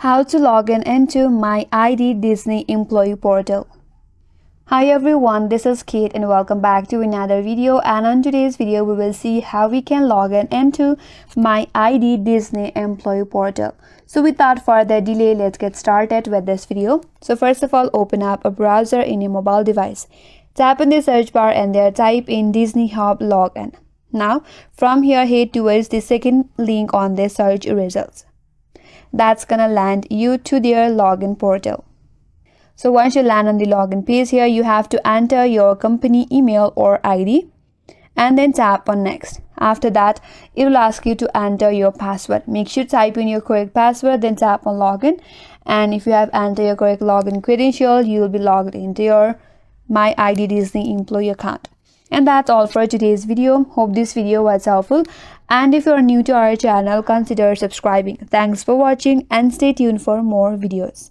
How to log in into My ID Disney Employee Portal. Hi everyone, this is Kate and welcome back to another video, and on today's video we will see how we can log in into My ID Disney Employee Portal. So without further delay, let's get started with this video. So first of all, open up a browser in your mobile device. Tap in the search bar and there type in Disney Hub Login. Now from here, head towards the second link on the search results. That's gonna land you to their login portal. So once you land on the login page, here you have to enter your company email or ID and then tap on next. After that, it will ask you to enter your password. Make sure to type in your correct password, then tap on login. And if you have entered your correct login credential, you will be logged into your My ID Disney employee account. And that's all for today's video. Hope this video was helpful. And if you are new to our channel, consider subscribing. Thanks for watching and stay tuned for more videos.